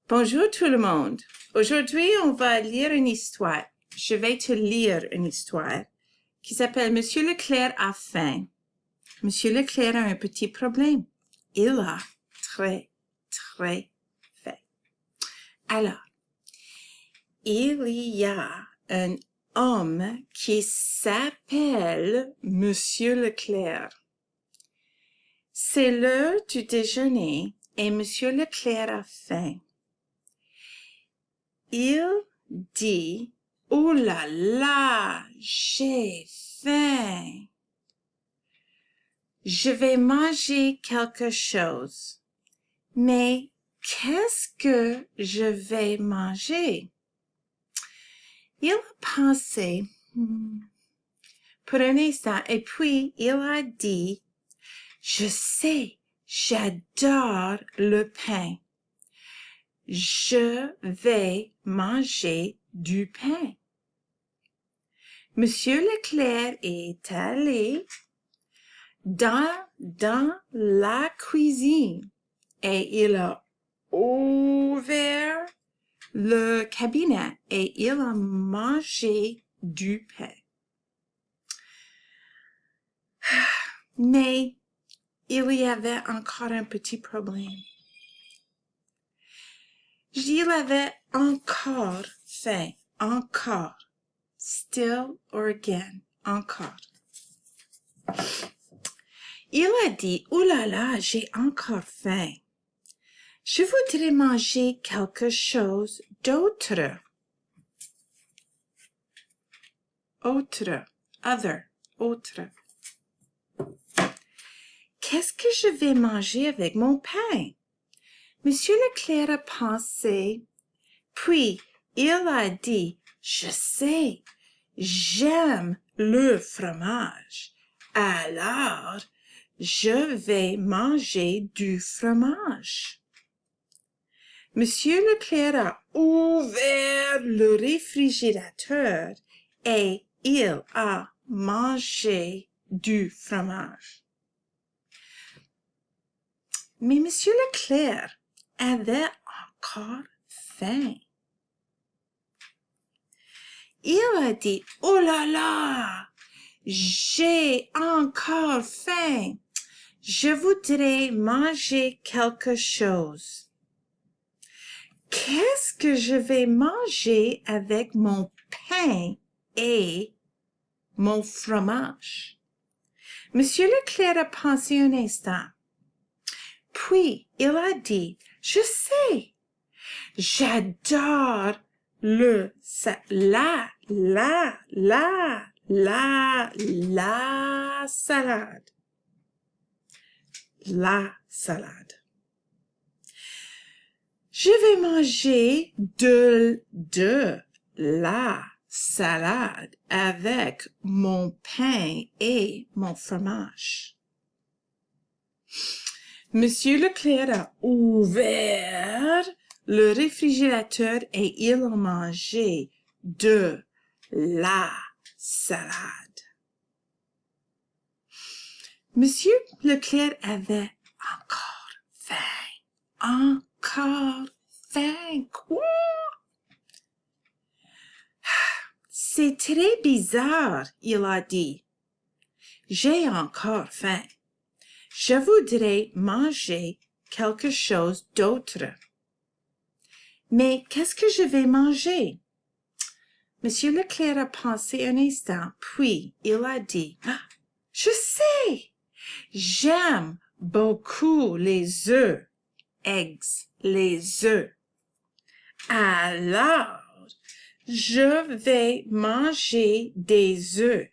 Bonjour tout le monde. Aujourd'hui, on va lire une histoire. Je vais te lire une histoire qui s'appelle Monsieur Leclerc a faim. Monsieur Leclerc a un petit problème. Il a très faim. Alors, il y a un homme qui s'appelle Monsieur Leclerc. C'est l'heure du déjeuner et Monsieur Leclerc a faim. Il dit, « Oh là là, j'ai faim. Je vais manger quelque chose. Mais qu'est-ce que je vais manger? » Il a pensé pour un instant et puis il a dit, « Je sais, j'adore le pain. Je vais manger du pain. » Monsieur Leclerc est allé dans la cuisine et il a ouvert le cabinet et il a mangé du pain. Mais il y avait encore un petit problème. Il avait encore faim, encore. Still or again, encore. Il a dit, « Oh là là, j'ai encore faim. Je voudrais manger quelque chose d'autre. » Autre, other, autre. Qu'est-ce que je vais manger avec mon pain? Monsieur Leclerc a pensé, puis il a dit, « Je sais, j'aime le fromage. Alors, je vais manger du fromage. » Monsieur Leclerc a ouvert le réfrigérateur et il a mangé du fromage. Mais Monsieur Leclerc avait encore faim. Il a dit, « Oh là là, j'ai encore faim. Je voudrais manger quelque chose. Qu'est-ce que je vais manger avec mon pain et mon fromage? » Monsieur Leclerc a pensé un instant. Puis, il a dit, « Je sais, j'adore la salade. La salade. Je vais manger de la salade avec mon pain et mon fromage. » Monsieur Leclerc a ouvert le réfrigérateur et il a mangé de la salade. Monsieur Leclerc avait encore faim. Encore faim. Quoi? C'est très bizarre, il a dit. J'ai encore faim. Je voudrais manger quelque chose d'autre. Mais qu'est-ce que je vais manger? Monsieur Leclerc a pensé un instant, puis il a dit, « Je sais, j'aime beaucoup les œufs, eggs, les œufs. Alors, je vais manger des œufs,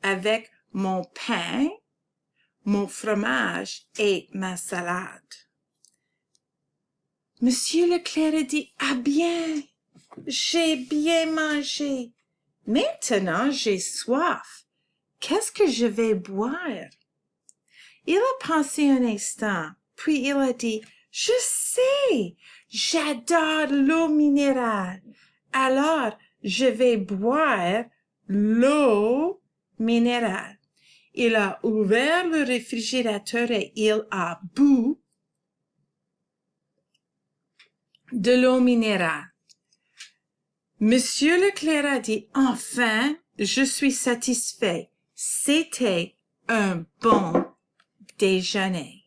avec mon pain, mon fromage et ma salade. » Monsieur Leclerc a dit, « Ah bien, j'ai bien mangé. Maintenant, j'ai soif. Qu'est-ce que je vais boire? » Il a pensé un instant, puis il a dit, « Je sais, j'adore l'eau minérale. Alors, je vais boire l'eau minérale. » Il a ouvert le réfrigérateur et il a bu de l'eau minérale. Monsieur Leclerc a dit, enfin, je suis satisfait. C'était un bon déjeuner.